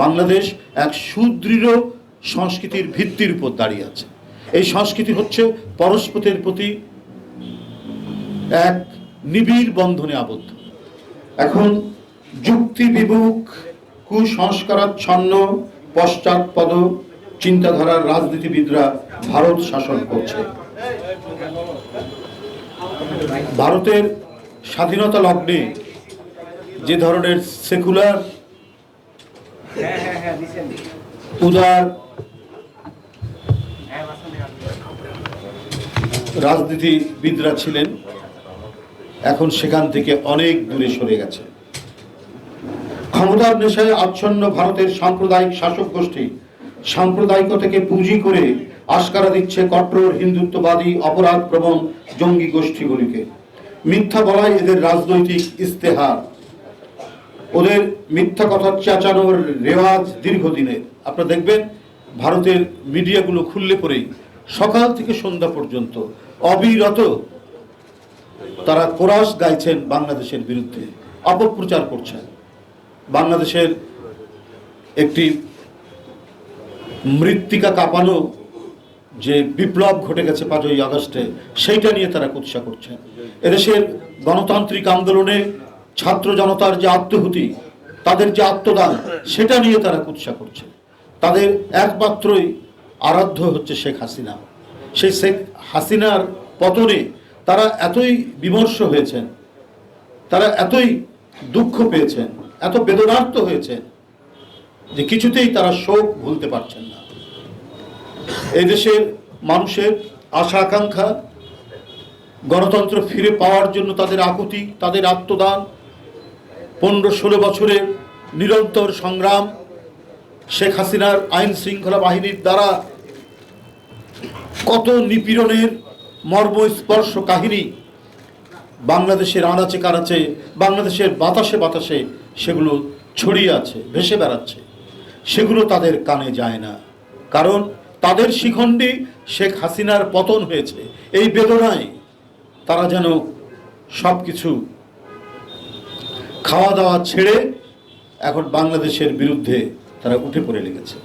বাংলাদেশ এক সুদৃঢ় সংস্কৃতির ভিত্তির উপর দাঁড়িয়ে আছে। এই সংস্কৃতি হচ্ছে পরস্পরের প্রতি এক নিবিড় বন্ধনে আবদ্ধ। এখন যুক্তি বিমুখ, কুসংস্কারাচ্ছন্ন, পশ্চাৎপদ চিন্তাধারার রাজনীতিবিদরা ভারত শাসন করছে। ভারতের স্বাধীনতা লগ্নে যে ধরনের সেকুলার উদার রাজনীতিবিদরা ছিলেন, এখন সেখান থেকে অনেক দূরে সরে গেছে। ক্ষমতার নেশায় আচ্ছন্ন ভারতের সাম্প্রদায়িক শাসক গোষ্ঠী সাম্প্রদায়িকতাকে পুঁজি করে আস্কারা দিচ্ছে কট্টর হিন্দুত্ববাদী অপরাধপ্রবণ জঙ্গি গোষ্ঠীগুলিকে। মিথ্যা বলাই এদের রাজনৈতিক ইস্তেহার। ওদের মিথ্যা কথা চেঁচানোর রেওয়াজ দীর্ঘদিনের। আপনারা দেখবেন ভারতের মিডিয়াগুলো খুললে পরেই সকাল থেকে সন্ধ্যা পর্যন্ত অবিরত তারা কোরাস গাইছেন বাংলাদেশের বিরুদ্ধে, অপপ্রচার করছেন। বাংলাদেশের একটি মৃত্তিকা কাঁপানো যে বিপ্লব ঘটে গেছে 5ই আগস্টে, সেইটা নিয়ে তারা কুৎসা করছেন। এদেশের গণতান্ত্রিক আন্দোলনে ছাত্র জনতার যে আত্মহুতি, তাদের যে আত্মদান, সেটা নিয়ে তারা কুৎসা করছে। তাদের একমাত্রই আরাধ্য হচ্ছে শেখ হাসিনা। সেই শেখ হাসিনার পতনে তারা এতই বিমর্ষ হয়েছেন, তারা এতই দুঃখ পেয়েছেন, এত বেদনার্ত হয়েছেন যে কিছুতেই তারা শোক ভুলতে পারছেন না। এই দেশের মানুষের আশা আকাঙ্ক্ষা, গণতন্ত্র ফিরে পাওয়ার জন্য তাদের আকুতি, তাদের আত্মদান, 15-16 বছরের নিরন্তর সংগ্রাম, শেখ হাসিনার আইন শৃঙ্খলা বাহিনীর দ্বারা কত নিপীড়নের মর্মস্পর্শ কাহিনী বাংলাদেশের আনাচে কানাচে, বাংলাদেশের বাতাসে বাতাসে সেগুলো ছড়িয়ে আছে, ভেসে বেড়াচ্ছে। সেগুলো তাদের কানে যায় না, কারণ তাদের শিখণ্ডে শেখ হাসিনার পতন হয়েছে। এই বেদনায় তারা যেন সব কিছু খাওয়া দাওয়া ছেড়ে এখন বাংলাদেশের বিরুদ্ধে তারা উঠে পড়ে লেগেছে।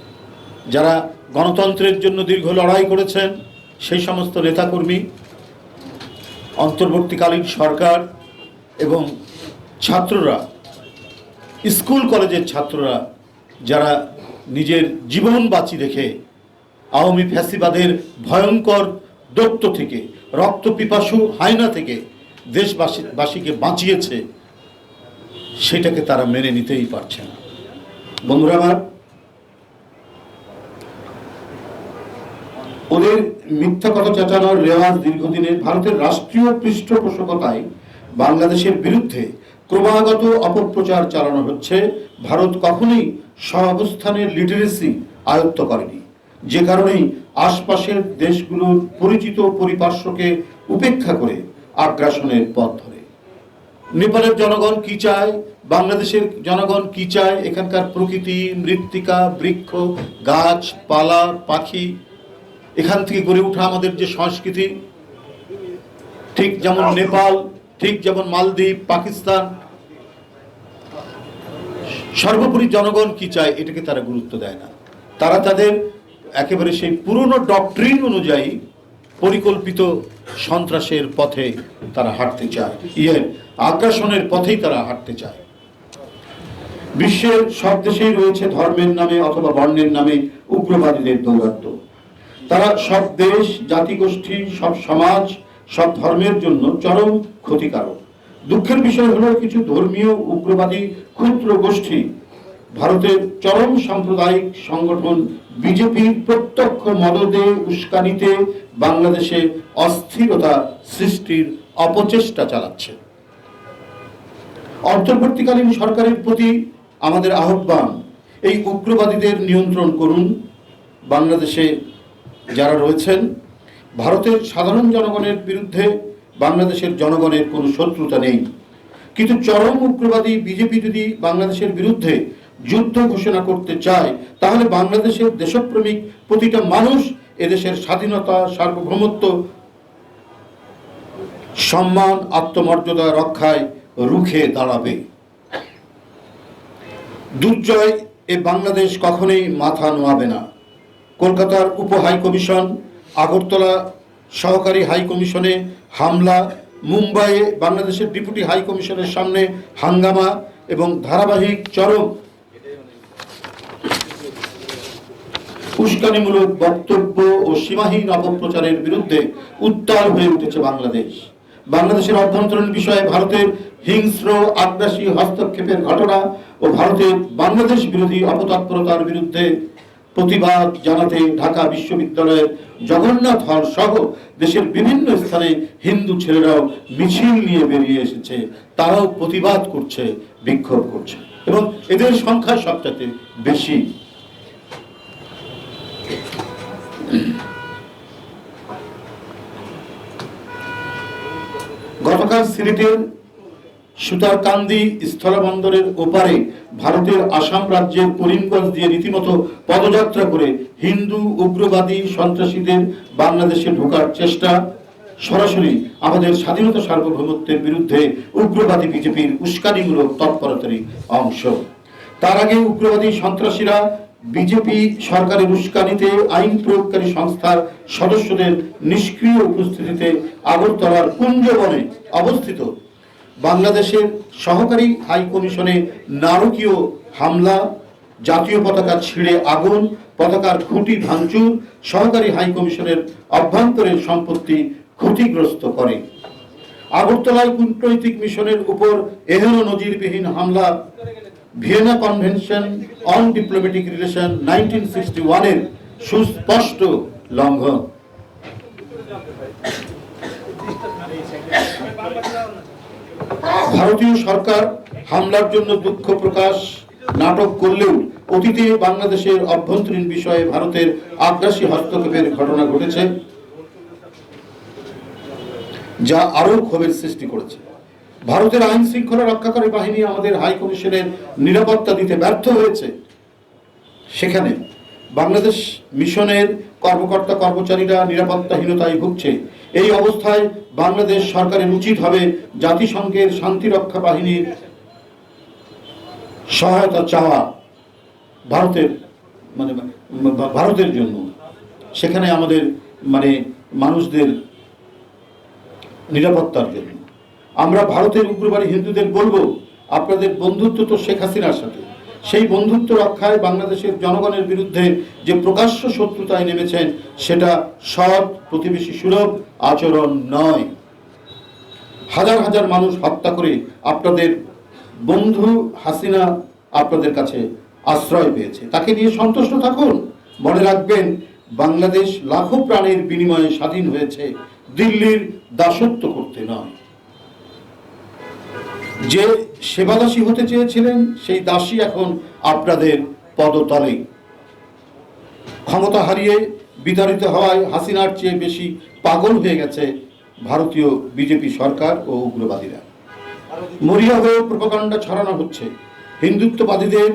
যারা গণতন্ত্রের জন্য দীর্ঘ লড়াই করেছেন সেই সমস্ত নেতাকর্মী, অন্তর্বর্তীকালীন সরকার এবং ছাত্ররা, স্কুল কলেজের ছাত্ররা যারা নিজের জীবন বাঁচি রেখে আওয়ামী ফ্যাসিবাদের ভয়ঙ্কর দৈত্য থেকে, রক্তপিপাসু হায়না থেকে দেশবাসীকে বাঁচিয়েছে, সেটাকে তারা মেনে নিতেই পারছে না। বন্ধুরা আমার, ওদের মিথ্যা কথা চেঁচানোর রেওয়াজ দীর্ঘদিনের। ভারতের রাষ্ট্রীয় পৃষ্ঠপোষকতায় বাংলাদেশের বিরুদ্ধে ক্রমাগত অপপ্রচার চালানো হচ্ছে। ভারত কখনোই সহাবস্থানের লিটারেসি আয়ত্ত করেনি, যে কারণেই আশপাশের দেশগুলোর পরিচিত পরিপার্শ্বকে উপেক্ষা করে আগ্রাসনের পথ ধরে। নেপালের জনগণ কি চায়, বাংলাদেশের জনগণ কি চায়, এখানকার প্রকৃতি, মৃত্তিকা, বৃক্ষ, গাছপালা, পাখি, এখান থেকে গড়ে ওঠা আমাদের যে সংস্কৃতি, ঠিক যেমন নেপাল, ঠিক যেমন মালদ্বীপ, পাকিস্তান, সর্বোপরি জনগণ কি চায় এটাকে তারা গুরুত্ব দেয় না। তারা তাদের একেবারে সেই পুরনো ডক্ট্রিন অনুযায়ী পরিকল্পিত সন্ত্রাসের পথে তারা হাঁটতে চায়, আগ্রাসনের পথেই তারা হাঁটতে চায়। বিশ্বের সব দেশেই রয়েছে ধর্মের নামে অথবা বর্ণের নামে উগ্রবাদীদের দৌরাত্ম্য। তারা সব দেশ, জাতিগোষ্ঠী, সব সমাজ, সব ধর্মের জন্য চরম ক্ষতিকারক। দুঃখের বিষয় হলো কিছু ধর্মীয় উগ্রবাদী ক্ষুদ্র গোষ্ঠী ভারতের চরম সাম্প্রদায়িক সংগঠন বিজেপির প্রত্যক্ষ মদদে, উস্কানিতে বাংলাদেশে অস্থিরতা সৃষ্টির অপচেষ্টা চালাচ্ছে। অন্তর্বর্তীকালীন সরকারের প্রতি আমাদের আহ্বান, এই উগ্রবাদীদের নিয়ন্ত্রণ করুন। বাংলাদেশে যারা রয়েছেন, ভারতের সাধারণ জনগণের বিরুদ্ধে বাংলাদেশের জনগণের কোনো শত্রুতা নেই, কিন্তু চরম উগ্রবাদী বিজেপি যদি বাংলাদেশের বিরুদ্ধে যুদ্ধ ঘোষণা করতে চায়, তাহলে বাংলাদেশের দেশপ্রেমিক প্রতিটা মানুষ এদেশের স্বাধীনতা, সার্বভৌমত্ব, সম্মান, আত্মমর্যাদা রক্ষায় রুখে দাঁড়াবে। দুর্জয় এ বাংলাদেশ কখনোই মাথা নোয়াবে না। কলকাতার উপ হাই কমিশন, আগরতলা সহকারী হাই কমিশনে হামলা, মুম্বাইয়ে বাংলাদেশের ডেপুটি হাই কমিশনের সামনে হাঙ্গামা এবং ধারাবাহিক চরম উস্কানিমূলক বক্তব্য ও সীমাহীন অপপ্রচারের বিরুদ্ধে উত্তাল হয়ে উঠেছে বাংলাদেশ। বাংলাদেশের অভ্যন্তরীণ বিষয়ে ভারতের হিংস্র আগ্রাসী হস্তক্ষেপের ঘটনা ও ভারতের বাংলাদেশ বিরোধী অপতৎপরতার বিরুদ্ধে প্রতিবাদ জানাতে ঢাকা বিশ্ববিদ্যালয়ের জগন্নাথ হল সহ দেশের বিভিন্ন স্থানে হিন্দু ছেলেরাও মিছিল নিয়ে বেরিয়ে এসেছে। তারাও প্রতিবাদ করছে, বিক্ষোভ করছে এবং এদের সংখ্যা সবচেয়ে বেশি। গতকাল সিলেটের সুতারকান্দি স্থলবন্দরের ওপারে ভারতের আসাম রাজ্যের করিমগঞ্জ দিয়ে রীতিমতো পদযাত্রা করে হিন্দু উগ্রবাদী সন্ত্রাসীদের বাংলাদেশে ঢোকার চেষ্টা সরাসরি আমাদের স্বাধীনতা সার্বভৌমত্বের বিরুদ্ধে উগ্রবাদী বিজেপির উস্কানিমূলক তৎপরতারই অংশ। তার আগে উগ্রবাদী সন্ত্রাসীরা বিজেপি সরকারের উস্কানিতে আইন প্রয়োগকারী সংস্থার সদস্যদের নিষ্ক্রিয় উপস্থিতিতে আগরতলার কুঞ্জবনে অবস্থিত বাংলাদেশের সহকারী হাই কমিশনে নারকীয় হামলা, জাতীয় পতাকা ছিঁড়ে আগুন, পতাকার খুঁটি ভাঙচুর, সহকারী হাই কমিশনের অভ্যন্তরের সম্পত্তি ক্ষতিগ্রস্ত করে। আগরতলায় কূটনৈতিক মিশনের উপর এহেন নজিরবিহীন হামলা Vienna convention on diplomatic relation 1961 এর সুস্পষ্ট লঙ্ঘন। ভারতীয় সরকার হামলার জন্য দুঃখ প্রকাশ নাটক করলেও অতীতে বাংলাদেশের অভ্যন্তরীণ বিষয়ে ভারতের আগ্রাসী হস্তক্ষেপের ঘটনা ঘটেছে, যা আরো ক্ষোভের সৃষ্টি করেছে। ভারতের আইন শৃঙ্খলা রক্ষাকারী বাহিনী আমাদের হাই কমিশনের নিরাপত্তা দিতে ব্যর্থ হয়েছে। সেখানে বাংলাদেশ মিশনের কর্মকর্তা কর্মচারীরা নিরাপত্তাহীনতায় ভুগছে। এই অবস্থায় বাংলাদেশ সরকারের উচিত হবে জাতিসংঘের শান্তিরক্ষা বাহিনীর সহায়তা চাওয়া ভারতের জন্য। সেখানে আমাদের মানুষদের নিরাপত্তার জন্য আমরা ভারতের উগ্রবাদী হিন্দুদের বলবো, আপনাদের বন্ধুত্ব তো শেখ হাসিনার সাথে, সেই বন্ধুত্ব রক্ষায় বাংলাদেশের জনগণের বিরুদ্ধে যে প্রকাশ্য শত্রুতায় নেমেছেন সেটা সৎ প্রতিবেশী সুলভ আচরণ নয়। হাজার হাজার মানুষ হত্যা করে আপনাদের বন্ধু হাসিনা আপনাদের কাছে আশ্রয় পেয়েছে, তাকে নিয়ে সন্তুষ্ট থাকুন। মনে রাখবেন, বাংলাদেশ লাখো প্রাণের বিনিময়ে স্বাধীন হয়েছে, দিল্লির দাসত্ব করতে নয়। যে সেবাদাসী হতে চেয়েছিলেন সেই দাসী এখন আপনাদের পদতলে। ক্ষমতা হারিয়ে বিতাড়িত হওয়ায় হাসিনার চেয়ে বেশি পাগল হয়ে গেছে ভারতীয় বিজেপি সরকার ও উগ্রবাদীরা। মরিয়া হয়ে প্রোপাগান্ডা ছড়ানো হচ্ছে। হিন্দুত্ববাদীদের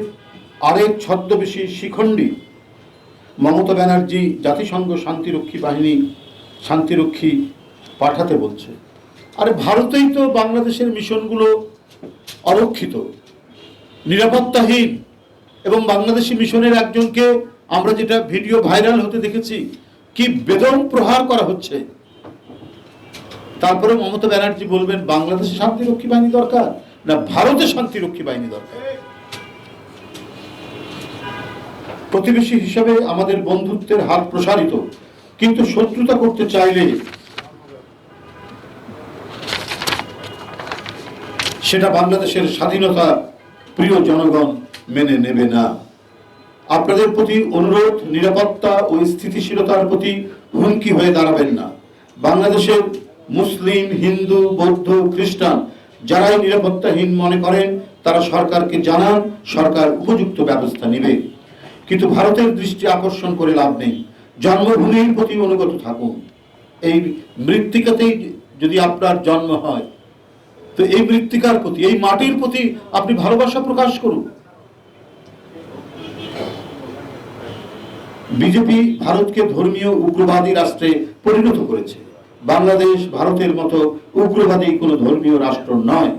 আরেক ছদ্মবেশী শিখণ্ডী মমতা ব্যানার্জি জাতিসংঘ শান্তিরক্ষী পাঠাতে বলছে। আরে ভারতেই তো বাংলাদেশের মিশনগুলো অরক্ষিত, নিরাপত্তাহীন, এবং বাংলাদেশি মিশনের একজনকে আমরা যেটা ভিডিও ভাইরাল হতে দেখেছি, কি বেদম প্রহার করা হচ্ছে। তারপরে মমতা ব্যানার্জি বলবেন বাংলাদেশে শান্তিরক্ষী বাহিনী দরকার না ভারতে শান্তিরক্ষী বাহিনী দরকার। প্রতিবেশী হিসাবে আমাদের বন্ধুত্বের হাত প্রসারিত, কিন্তু শত্রুতা করতে চাইলে সেটা বাংলাদেশের স্বাধীনতা প্রিয় জনগণ মেনে নেবে না। আপনাদের প্রতি অনুরোধ, নিরাপত্তা ও স্থিতিশীলতার প্রতি হুমকি হয়ে দাঁড়াবেন না। বাংলাদেশের মুসলিম, হিন্দু, বৌদ্ধ, খ্রিস্টান যারাই নিরাপত্তাহীন মনে করেন তারা সরকারকে জানান, সরকার উপযুক্ত ব্যবস্থা নেবে। কিন্তু ভারতের দৃষ্টি আকর্ষণ করে লাভ নেই। জন্মভূমির প্রতি অনুগত থাকুন। এই মৃত্তিকাতেই যদি আপনার জন্ম হয়, তো এই মৃত্তিকার প্রতি, এই মাটির প্রতি আপনি ভালোবাসা প্রকাশ করুন। বিজেপি ভারতকে ধর্মীয় উগ্রবাদী রাষ্ট্রে পরিণত করেছে। বাংলাদেশ ভারতের মতো উগ্রবাদী কোনো ধর্মীয় রাষ্ট্র নয়।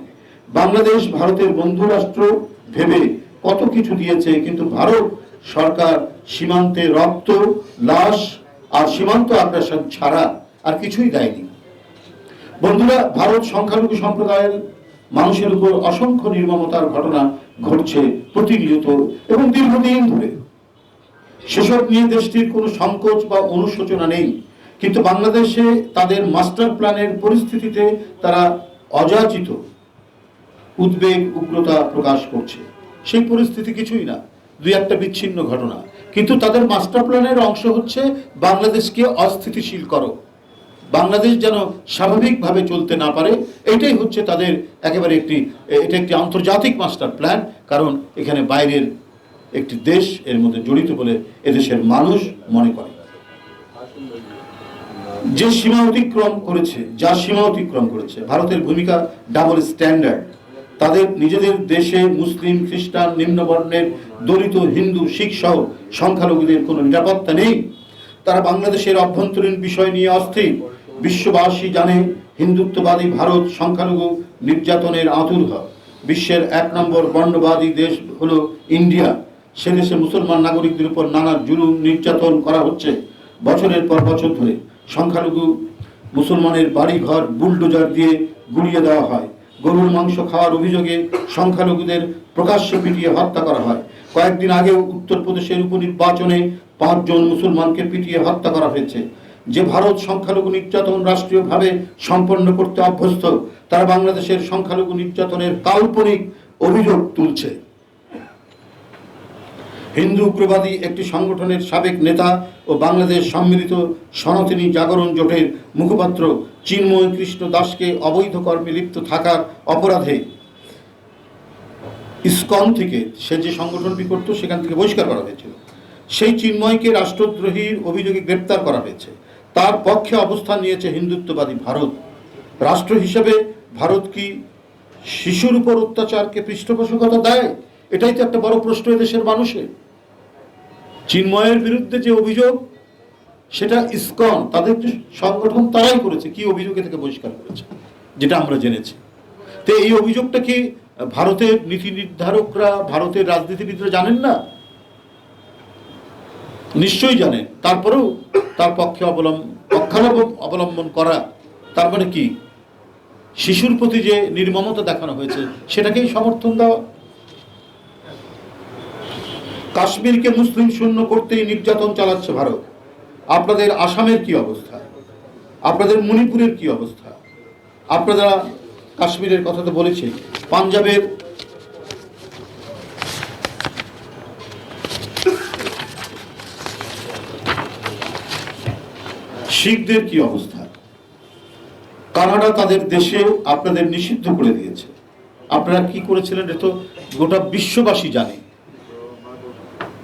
বাংলাদেশ ভারতের বন্ধু রাষ্ট্র ভেবে কত কিছু দিয়েছে, কিন্তু ভারত সরকার সীমান্তে রক্ত, লাশ আর সীমান্ত আগ্রাসন ছাড়া আর কিছুই দেয়নি। বন্ধুরা, ভারত সংখ্যালঘু সম্প্রদায়ের মানুষের উপর অসংখ্য নির্মমতার ঘটনা ঘটছে প্রতিনিয়ত এবং দীর্ঘদিন ধরে। সেসব নিয়ে দেশটির কোনো সংকোচ বা অনুশোচনা নেই, কিন্তু বাংলাদেশে তাদের মাস্টার প্ল্যানের পরিস্থিতিতে তারা অযাচিত উদ্বেগ, উগ্রতা প্রকাশ করছে। সেই পরিস্থিতি কিছুই না, দুই একটা বিচ্ছিন্ন ঘটনা, কিন্তু তাদের মাস্টার প্ল্যানের অংশ হচ্ছে বাংলাদেশকে অস্থিতিশীল করো, বাংলাদেশ যেন স্বাভাবিকভাবে চলতে না পারে। এটাই হচ্ছে তাদের একেবারে এটা একটি আন্তর্জাতিক মাস্টার প্ল্যান, কারণ এখানে বাইরের একটি দেশ এর মধ্যে জড়িত বলে এদেশের মানুষ মনে করে। যে সীমা অতিক্রম করেছে, যা সীমা অতিক্রম করেছে, ভারতের ভূমিকা ডাবল স্ট্যান্ডার্ড। তাদের নিজেদের দেশে মুসলিম, খ্রিস্টান, নিম্নবর্ণের, দলিত, হিন্দু, শিখ সহ সংখ্যালঘুদের কোনো নিরাপত্তা নেই। তারা বাংলাদেশের অভ্যন্তরীণ বিষয় নিয়ে অস্থির। বিশ্ববাসী জানে হিন্দুত্ববাদী ভারত সংখ্যালঘু নির্যাতনের আতুর। বিশ্বের 1 নম্বর বর্ণবাদী দেশ হলো ইন্ডিয়া। সে দেশে মুসলমান নাগরিকদের উপর নানা জুলুম, নির্যাতন করা হচ্ছে বছরের পর বছর ধরে। সংখ্যালঘু মুসলমানের বাড়ি ঘর বুলডোজার দিয়ে গুড়িয়ে দেওয়া হয়। গরুর মাংস খাওয়ার অভিযোগে সংখ্যালঘুদের প্রকাশ্যে পিটিয়ে হত্যা করা হয়। কয়েকদিন আগেও উত্তরপ্রদেশের উপনির্বাচনে 5 জন মুসলমানকে পিটিয়ে হত্যা করা হয়েছে। যে ভারত সংখ্যালঘু নির্যাতন রাষ্ট্রীয়ভাবে সম্পন্ন করতে অভ্যস্ত, তারা বাংলাদেশের সংখ্যালঘু নির্যাতনের কাল্পনিক অভিযোগ তুলছে। হিন্দু উগ্রবাদী একটি সংগঠনের সাবেক নেতা ও বাংলাদেশ সম্মিলিত সনাতনী জাগরণ জোটের মুখপাত্র চিন্ময় কৃষ্ণ দাসকে অবৈধ কর্মে লিপ্ত থাকার অপরাধে ইসকন থেকে, সে যে সংগঠনটি করত সেখান থেকে বহিষ্কার করা হয়েছিল। সেই চিন্ময়কে রাষ্ট্রদ্রোহীর অভিযোগে গ্রেপ্তার করা হয়েছে। তার পক্ষে অবস্থান নিয়েছে হিন্দুত্ববাদী ভারত। রাষ্ট্র হিসেবে ভারত কি শিশুর উপর অত্যাচারকে পৃষ্ঠপোষকতা দেয়? এটাই তো একটা বড় প্রশ্ন এদেশের মানুষের। চিন্ময়ের বিরুদ্ধে যে অভিযোগ, সেটা ইসকন, তাদের যে সংগঠন, তারাই করেছে। কি অভিযোগে থেকে বহিষ্কার করেছে, যেটা আমরা জেনেছি। তো এই অভিযোগটা কি ভারতের নীতি নির্ধারকরা, ভারতের রাজনীতিবিদরা জানেন না? নিশ্চয়ই জানেন। তারপরেও তার পক্ষে অবলম্বন করা, তার মানে কি শিশুর প্রতি যে নির্মমতা দেখানো হয়েছে সেটাকেই সমর্থন দেওয়া। কাশ্মীরকে মুসলিম শূন্য করতেই নির্যাতন চালাচ্ছে ভারত। আপনাদের আসামের কি অবস্থা? আপনাদের মণিপুরের কি অবস্থা? আপনারা কাশ্মীরের কথা তো বলেছি, পাঞ্জাবের শিখদের কি অবস্থা? কানাডা তাদের দেশে আপনাদের নিষিদ্ধ করে দিয়েছে। আপনারা কি করেছিলেন এ তো গোটা বিশ্ববাসী জানে।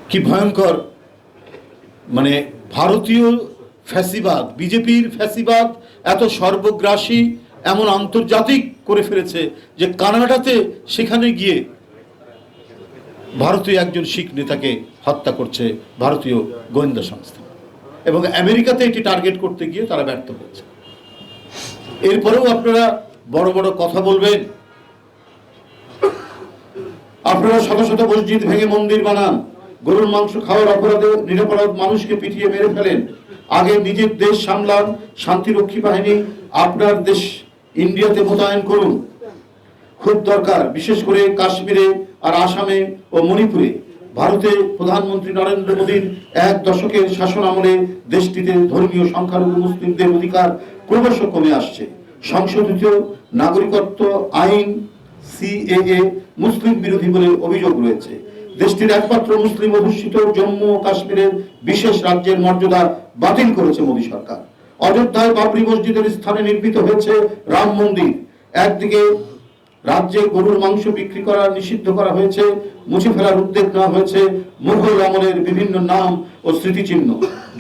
কি ভয়ঙ্কর, মানে ভারতীয় ফ্যাসিবাদ, বিজেপির ফ্যাসিবাদ এত সর্বগ্রাসী, এমন আন্তর্জাতিক করে ফেলেছে যে কানাডাতে সেখানে গিয়ে ভারতীয় একজন শিখ নেতাকে হত্যা করছে ভারতীয় গোয়েন্দা সংস্থা, এবং আমেরিকাতে এটি টার্গেট করতে গিয়ে তারা ব্যর্থ হয়েছে। এরপরেও আপনারা বড় বড় কথা বলবেন। আপনারা শত শত মসজিদ ভেঙে মন্দির বানান, গরুর মাংস খাওয়ার অপরাধে নিরপরাধ মানুষকে পিটিয়ে মেরে ফেলেন। আগে নিজের দেশ সামলান, শান্তিরক্ষী বাহিনী আপনার দেশ ইন্ডিয়াতে মোতায়েন করুন। খুব দরকার, বিশেষ করে কাশ্মীরে আর আসামে ও মণিপুরে। ভারতে প্রধানমন্ত্রী নরেন্দ্র মোদীর 1 দশকের শাসন আমলে দেশটিতে ধর্মীয় সংখ্যালঘু মুসলিমদের অধিকার ক্রমশ কমে আসছে। সংশোধিত নাগরিকত্ব আইন সিএএ মুসলিম বিরোধী বলে অভিযোগ রয়েছে। দেশটির একমাত্র মুসলিম অধ্যুষিত জম্মু ও কাশ্মীরের বিশেষ রাজ্যের মর্যাদা বাতিল করেছে মোদী সরকার। অযোধ্যায় বাবরি মসজিদের স্থানে নির্মিত হয়েছে রাম মন্দির। একদিকে রাজ্যে গরুর মাংস বিক্রি করা নিষিদ্ধ করা হয়েছে, মুছে ফেলার উদ্যোগ নেওয়া হয়েছে মুঘল আমলের বিভিন্ন নাম ও স্মৃতিচিহ্ন।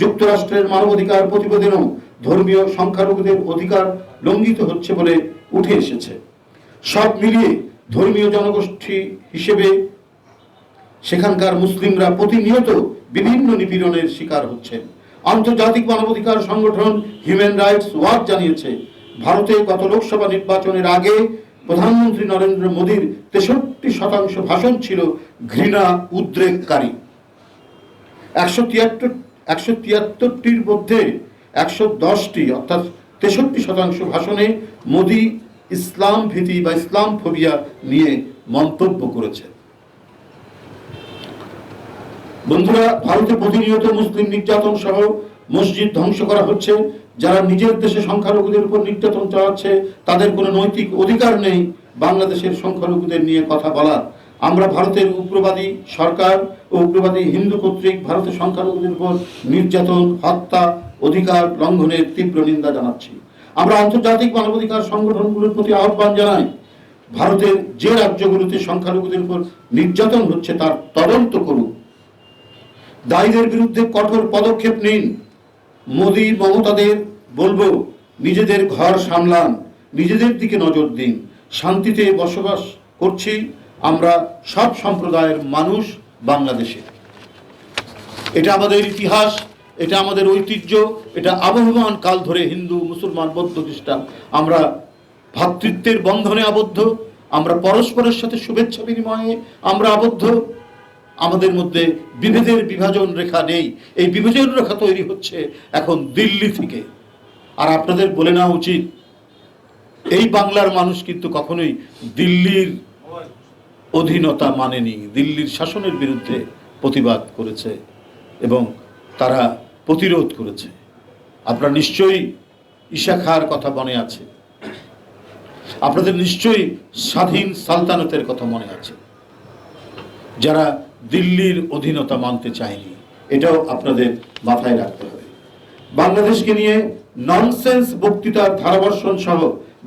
যুক্তরাষ্ট্রের মানবাধিকার প্রতিবেদনেও ধর্মীয় সংখ্যালঘুদের অধিকার লঙ্ঘিত হচ্ছে বলে উঠে এসেছে। সব মিলিয়ে ধর্মীয় জনগোষ্ঠী হিসেবে সেখানকার মুসলিমরা প্রতিনিয়ত বিভিন্ন নিপীড়নের শিকার হচ্ছেন। আন্তর্জাতিক মানবাধিকার সংগঠন হিউম্যান রাইটস ওয়াচ জানিয়েছে, ভারতে গত লোকসভা নির্বাচনের আগে প্রধানমন্ত্রী নরেন্দ্র মোদীর 63% ভাষণ ছিল ঘৃণা উদ্রেককারী। 173টির মধ্যে 110টি অর্থাৎ 63% ভাষণে মোদী ইসলাম ভীতি বা ইসলাম ফোবিয়া নিয়ে মন্তব্য করেছে। বন্ধুরা, ভারতে প্রতিনিয়ত মুসলিম নির্যাতন সহ মসজিদ ধ্বংস করা হচ্ছে। যারা নিজের দেশে সংখ্যালঘুদের উপর নির্যাতন চালাচ্ছে তাদের কোনো নৈতিক অধিকার নেই বাংলাদেশের সংখ্যালঘুদের নিয়ে কথা বলার। আমরা ভারতের উগ্রবাদী সরকার ও উগ্রবাদী হিন্দু কর্তৃক ভারতের সংখ্যালঘুদের উপর নির্যাতন, হত্যা, অধিকার লঙ্ঘনের তীব্র নিন্দা জানাচ্ছি। আমরা আন্তর্জাতিক মানবাধিকার সংগঠনগুলোর প্রতি আহ্বান জানাই, ভারতের যে রাজ্যগুলোতে সংখ্যালঘুদের উপর নির্যাতন হচ্ছে তার তদন্ত করুন, দায়ীদের বিরুদ্ধে কঠোর পদক্ষেপ নিন। মোদী মমতাদের বলবো, নিজেদের ঘর সামলান, নিজেদের দিকে নজর দিন। শান্তিতে বসবাস করছি আমরা সব সম্প্রদায়ের মানুষ বাংলাদেশে। এটা আমাদের ইতিহাস, এটা আমাদের ঐতিহ্য, এটা আবহমান কাল ধরে হিন্দু, মুসলমান, বৌদ্ধ, খ্রিস্টান আমরা ভ্রাতৃত্বের বন্ধনে আবদ্ধ, আমরা পরস্পরের সাথে শুভেচ্ছা বিনিময়ে আমরা আবদ্ধ। আমাদের মধ্যে বিভেদের বিভাজন রেখা নেই। এই বিভাজন রেখা তৈরি হচ্ছে এখন দিল্লি থেকে। আর আপনাদের বলে নেওয়া উচিত, এই বাংলার মানুষ কিন্তু কখনোই দিল্লির অধীনতা মানেনি, দিল্লির শাসনের বিরুদ্ধে প্রতিবাদ করেছে এবং তারা প্রতিরোধ করেছে। আপনারা নিশ্চয়ই ঈশা খাঁর কথা মনে আছে, আপনাদের নিশ্চয়ই স্বাধীন সালতানাতের কথা মনে আছে, যারা দিল্লির অধীনতা মানতে চায়নি। এটাও আপনাদের মাথায় রাখতে হবে। বাংলাদেশকে নিয়ে ননসেন্স বক্তৃতার ধারাবর্ষণ সহ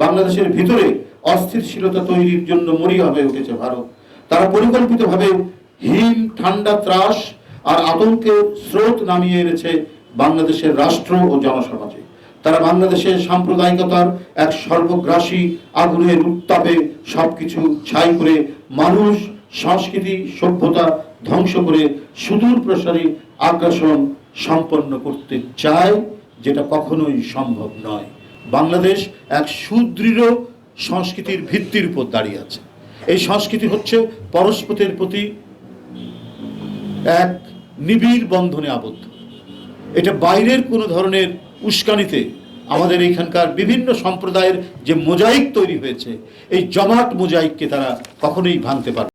বাংলাদেশের ভিতরে অস্থিরশীলতা তৈরির জন্য মরিয়া হয়ে উঠেছে ভারত। তারা পরিকল্পিতভাবে হিম, ঠান্ডা, ত্রাস আর আতঙ্কের স্রোত নামিয়ে এনেছে বাংলাদেশের রাষ্ট্র ও জনসমাজে। তারা বাংলাদেশের সাম্প্রদায়িকতার এক সর্বগ্রাসী আগুনের উত্তাপে সবকিছু ছাই করে মানুষ, সংস্কৃতি, সভ্যতা ধ্বংস করে সুদূর প্রসারী আগ্রাসন সম্পন্ন করতে চায়, যেটা কখনোই সম্ভব নয়। বাংলাদেশ এক সুদৃঢ় সংস্কৃতির ভিত্তির উপর দাঁড়িয়ে আছে। এই সংস্কৃতি হচ্ছে পরস্পরের প্রতি এক নিবিড় বন্ধনে আবদ্ধ। এটা বাইরের কোনো ধরনের উস্কানিতে আমাদের এখানকার বিভিন্ন সম্প্রদায়ের যে মোজাইক তৈরি হয়েছে, এই জমাট মোজাইককে তারা কখনোই ভাঙতে পারবে